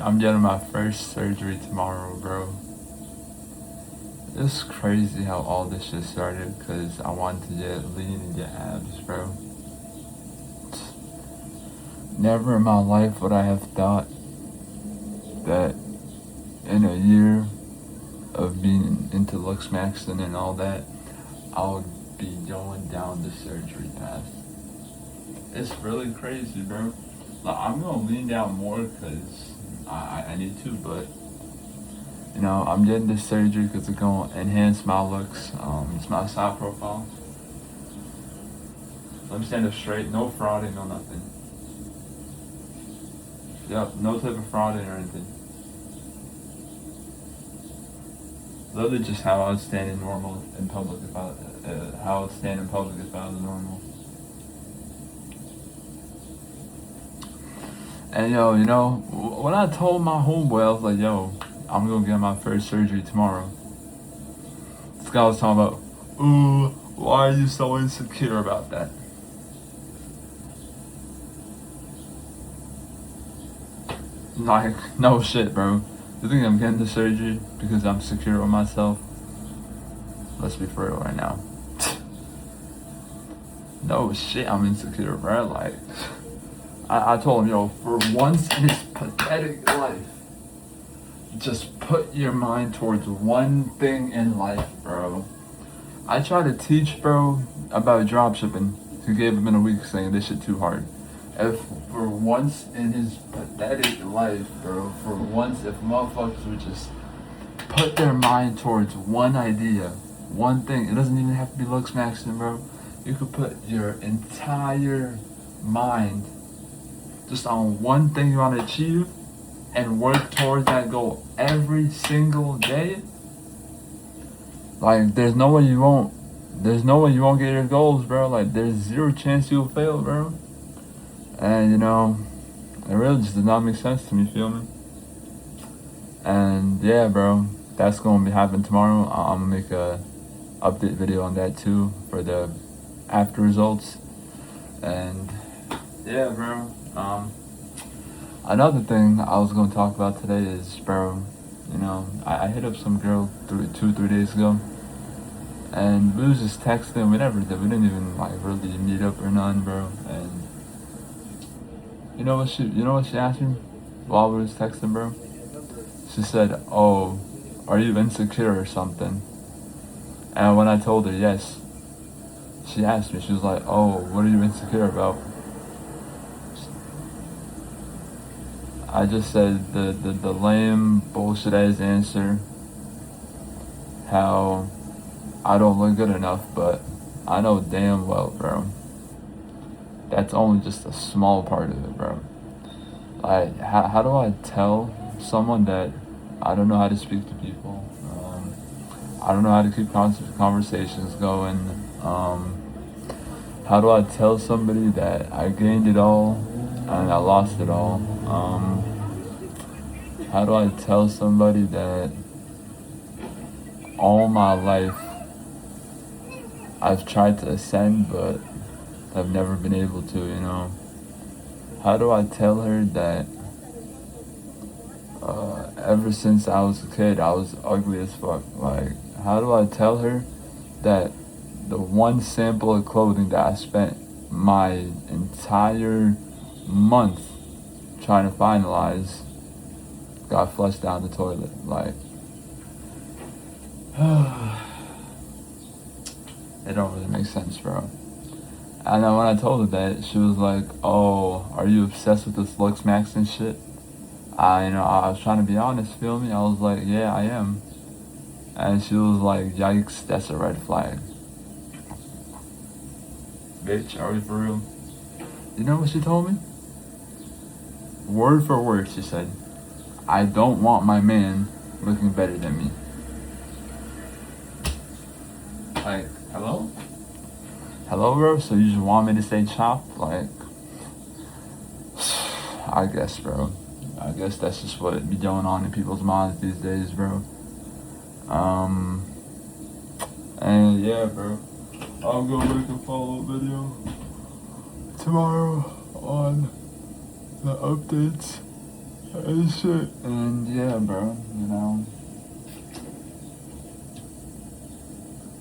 I'm getting my first surgery tomorrow, bro. It's crazy how all this shit started because I wanted to get lean and get abs, bro. Never in my life would I have thought that in a year of being into Lux Maxon and all that, I would be going down the surgery path. It's really crazy, bro. Like, I'm gonna lean down more because I need to, but you know, I'm getting this surgery because it's gonna enhance my looks. It's my side profile. Let me stand up straight, no frauding, no nothing. Yep, no type of frauding or anything. Literally just how I would stand in normal in public if I, how I would stand in public if I was normal. And yo, you know, when I told my homeboy, I was like, yo, I'm gonna get my first surgery tomorrow. This guy was talking about, ooh, why are you so insecure about that? Like, no shit, bro. You think I'm getting the surgery because I'm secure with myself? Let's be for real right now. No shit, I'm insecure, bro. Like, I told him, yo, for once in his pathetic life, just put your mind towards one thing in life, bro. I try to teach, bro, about dropshipping. He gave him in a week saying this shit too hard. If for once in his pathetic life, bro, for once if motherfuckers would just put their mind towards one idea, one thing, it doesn't even have to be Lux Maxon, bro. You could put your entire mind just on one thing you want to achieve and work towards that goal every single day. Like, there's no way you won't get your goals, bro. Like, there's zero chance you'll fail, bro. And you know, it really just does not make sense to me, feel me? And yeah, bro, that's gonna be happening tomorrow. I'm gonna make a update video on that too for the after results. And yeah, bro. Another thing I was gonna talk about today is, bro, you know, I hit up some girl 3 days ago, and we was just texting. We didn't even like really meet up or none, bro. And you know what she asked me while we was texting, bro? She said, "Oh, are you insecure or something?" And when I told her yes, she asked me. She was like, "Oh, what are you insecure about?" I just said the lame bullshit ass answer. How I don't look good enough, but I know damn well, bro, that's only just a small part of it, bro. Like, how do I tell someone that I don't know how to speak to people? I don't know how to keep conversations going. How do I tell somebody that I gained it all and I lost it all? How do I tell somebody that all my life I've tried to ascend but I've never been able to, you know? How do I tell her that ever since I was a kid I was ugly as fuck? Like, how do I tell her that the one sample of clothing that I spent my entire month trying to finalize got flushed down the toilet? Like, it don't really make sense, bro. And then when I told her that, she was like, "Oh, are you obsessed with this Lux Maxon shit?" I was trying to be honest, feel me? I was like, "Yeah, I am." And she was like, "Yikes, that's a red flag." Bitch, are we for real? You know what she told me? Word for word, she said, "I don't want my man looking better than me." Like, hello? Hello, bro? So you just want me to stay chopped? Like, I guess, bro. I guess that's just what be going on in people's minds these days, bro. And yeah, bro. I'm gonna make a follow-up video tomorrow on the updates and shit. And yeah, bro, you know,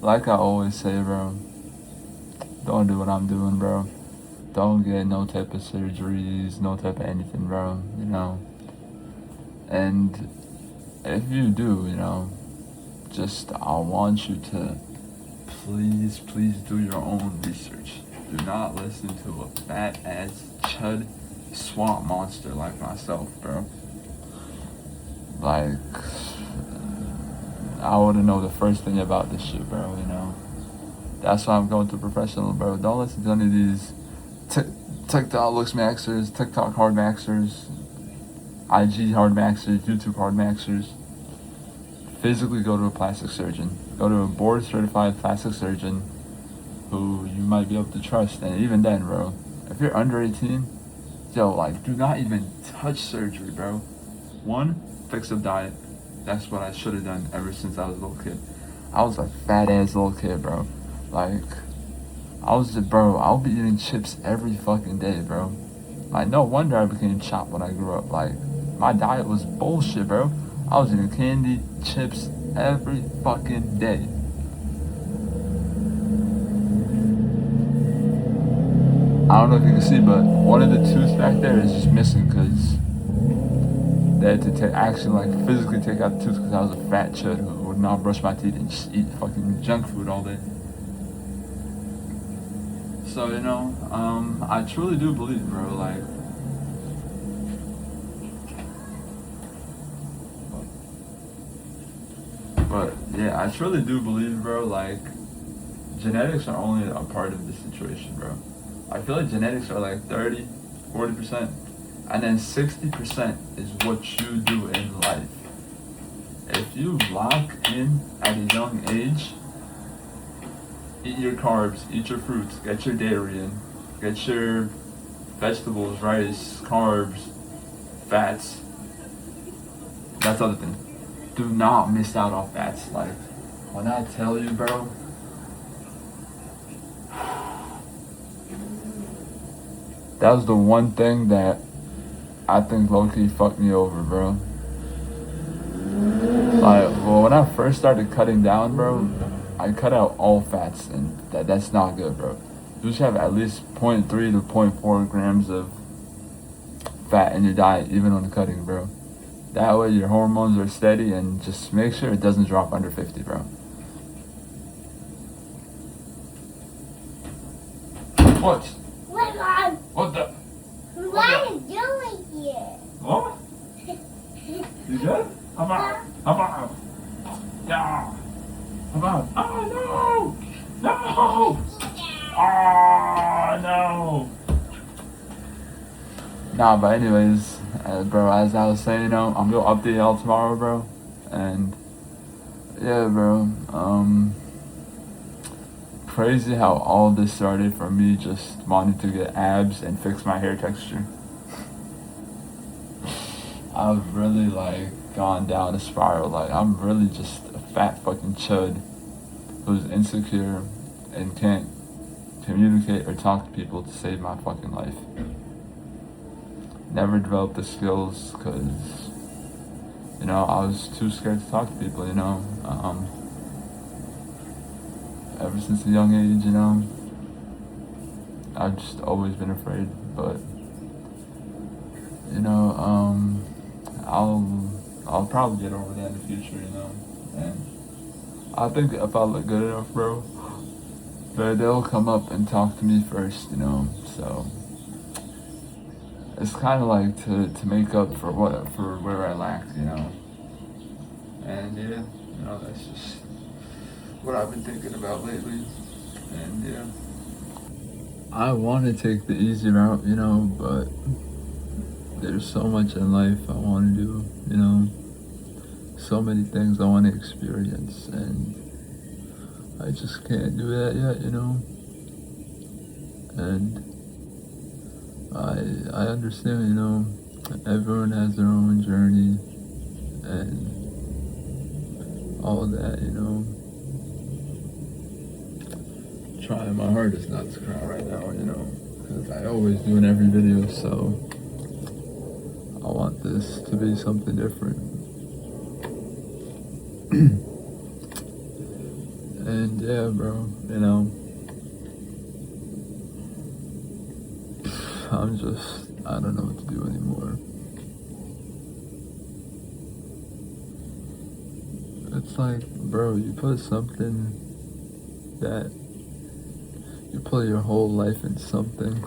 like I always say, bro, don't do what I'm doing, bro. Don't get no type of surgeries, no type of anything, bro, you know. And if you do, you know, just I want you to please do your own research. Do not listen to a fat ass chud swamp monster like myself, bro. Like, I wouldn't know the first thing about this shit, bro, you know. That's why I'm going to professional, bro. Don't listen to any of these TikTok looks maxers, TikTok hard maxers, IG hard maxers, YouTube hard maxers. Physically go to a plastic surgeon. Go to a board certified plastic surgeon who you might be able to trust. And even then, bro, if you're under 18, yo, like, do not even touch surgery, bro. One, fix up diet. That's what I should have done ever since I was a little kid. I was a fat ass little kid, bro. Like, I'll be eating chips every fucking day, bro. Like, no wonder I became chopped when I grew up. Like, my diet was bullshit, bro. I was eating candy, chips every fucking day. I don't know if you can see, but one of the tooth back there is just missing because they had to actually, like, physically take out the tooth because I was a fat chud who would not brush my teeth and just eat fucking junk food all day. So, you know, I truly do believe, bro, like, but yeah, I truly do believe, bro, like, genetics are only a part of the situation, bro. I feel like genetics are like 30, 40%, and then 60% is what you do in life. If you lock in at a young age, eat your carbs, eat your fruits, get your dairy in, get your vegetables, rice, carbs, fats. That's the other thing. Do not miss out on fats. Like, when I tell you, bro, that was the one thing that I think low-key fucked me over, bro. Like, well, when I first started cutting down, bro, I cut out all fats, and that's not good, bro. You should have at least 0.3 to 0.4 grams of fat in your diet, even on cutting, bro. That way your hormones are steady, and just make sure it doesn't drop under 50, bro. What? What, Mom? What the? What are you doing here? What? You good? How about? Yeah. How about? Oh, no! No! Oh, no! Nah, but anyways, bro, as I was saying, you know, I'm gonna update y'all tomorrow, bro. And, yeah, bro, crazy how all this started from me just wanting to get abs and fix my hair texture. I've really, like, gone down a spiral. Like, I'm really just a fat fucking chud who's insecure and can't communicate or talk to people to save my fucking life. Never developed the skills because, you know, I was too scared to talk to people, you know. Ever since a young age, you know, I've just always been afraid. But, you know, I'll probably get over that in the future, you know. And I think if I look good enough, bro, they'll come up and talk to me first, you know. So it's kind of like to make up for where I lacked, you know. And yeah, you know, that's just what I've been thinking about lately. And yeah, I want to take the easy route, you know, but there's so much in life I want to do, you know. So many things I want to experience, and I just can't do that yet, you know. And I understand, you know, everyone has their own journey and all that, you know. Trying my hardest not to cry right now, you know, because I always do in every video, so I want this to be something different. And yeah, bro, you know, I don't know what to do anymore. It's like, bro, you put your whole life in something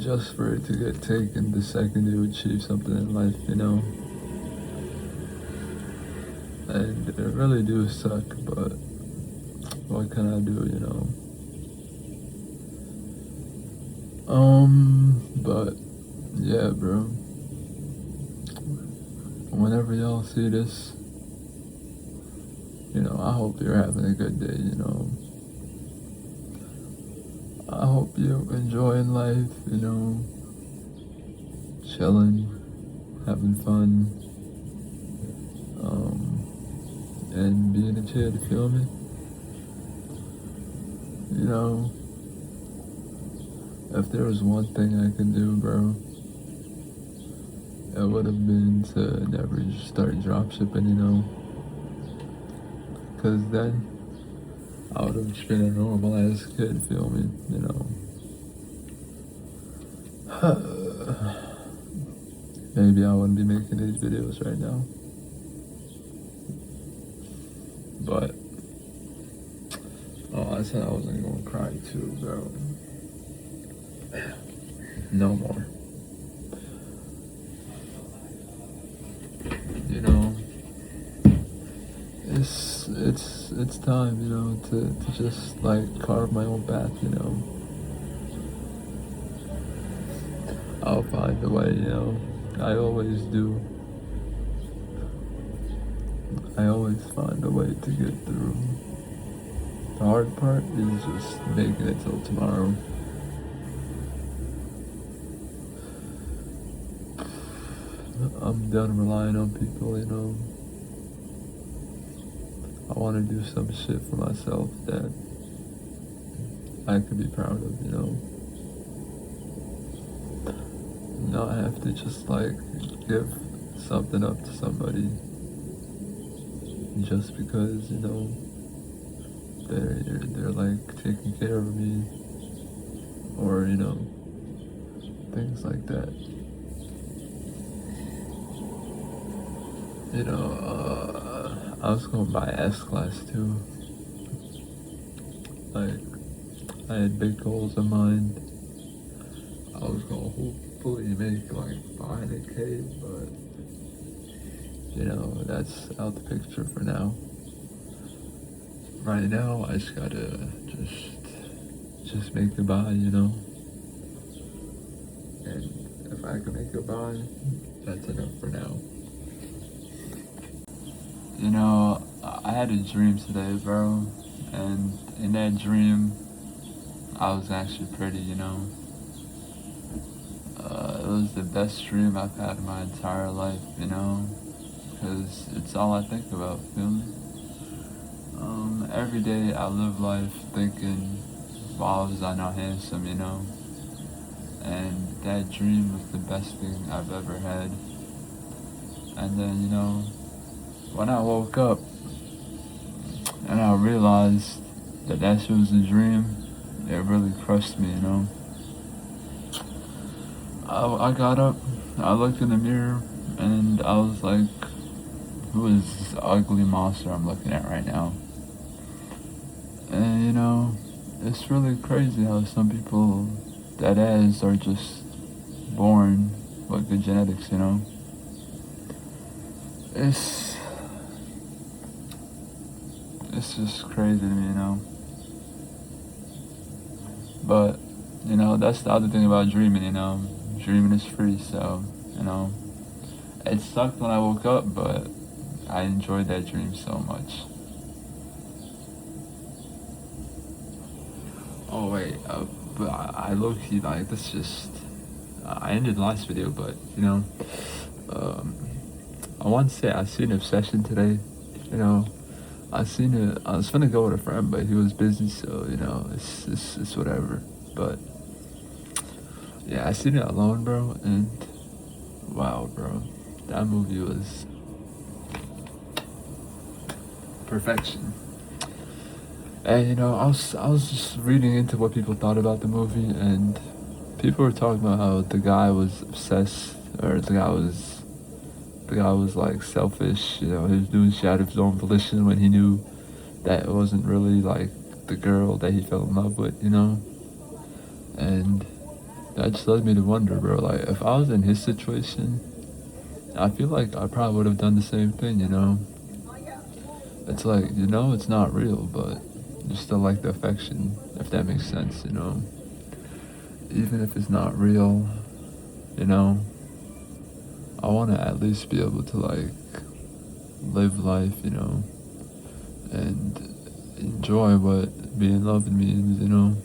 just for it to get taken the second you achieve something in life, you know? And it really do suck, but what can I do, you know? But yeah, bro. Whenever y'all see this, you know, I hope you're having a good day, you know. I hope you're enjoying life, you know, chilling, having fun, and being a kid, feel me? You know, if there was one thing I could do, bro, it would have been to never just start dropshipping, you know? Because then I would have just been a normal ass kid, feel me? You know? Maybe I wouldn't be making these videos right now. But, oh, I said I wasn't gonna cry too, bro. No more. You know, it's time, you know, to just like carve my own path, you know. I'll find a way, you know. I always do. I always find a way to get through. The hard part is just making it till tomorrow. I'm done relying on people, you know. I want to do some shit for myself that I could be proud of, you know. Not have to just like give something up to somebody just because, you know, they're like taking care of me, or, you know, things like that. You know, I was going to buy S-Class too. Like, I had big goals in mind. I was going to hopefully make like 500K, but, you know, that's out the picture for now. Right now, I just gotta just make it by, you know? And if I can make it by, that's enough for now. You know, I had a dream today, bro, and in that dream, I was actually pretty, you know. It was the best dream I've had in my entire life, you know, because it's all I think about, feel me? Every day I live life thinking, wow, was I not handsome, you know? And that dream was the best thing I've ever had. And then, you know, when I woke up and I realized that shit was a dream, it really crushed me, you know? I got up, I looked in the mirror, and I was like, who is this ugly monster I'm looking at right now? And, you know, it's really crazy how some people that as are just born with good genetics, you know? It's just crazy to me, you know? But, you know, that's the other thing about dreaming, you know? Dreaming is free, so, you know? It sucked when I woke up, but I enjoyed that dream so much. Oh wait, but I low-key, like, this just, I ended the last video, but, you know, I want to say I seen Obsession today, you know, I was gonna go with a friend, but he was busy, so, you know, it's whatever, but, yeah, I seen it alone, bro, and Wow, bro. That movie was perfection. And you know, I was just reading into what people thought about the movie, and people were talking about how the guy was obsessed, or the guy was like selfish. You know, he was doing shit out of his own volition when he knew that it wasn't really like the girl that he fell in love with. You know, and that just led me to wonder, bro. Like, if I was in his situation, I feel like I probably would have done the same thing. You know, it's like, you know, it's not real, but you still like the affection, if that makes sense. You know, even if it's not real, you know, I want to at least be able to like live life, you know, and enjoy what being loved means, you know.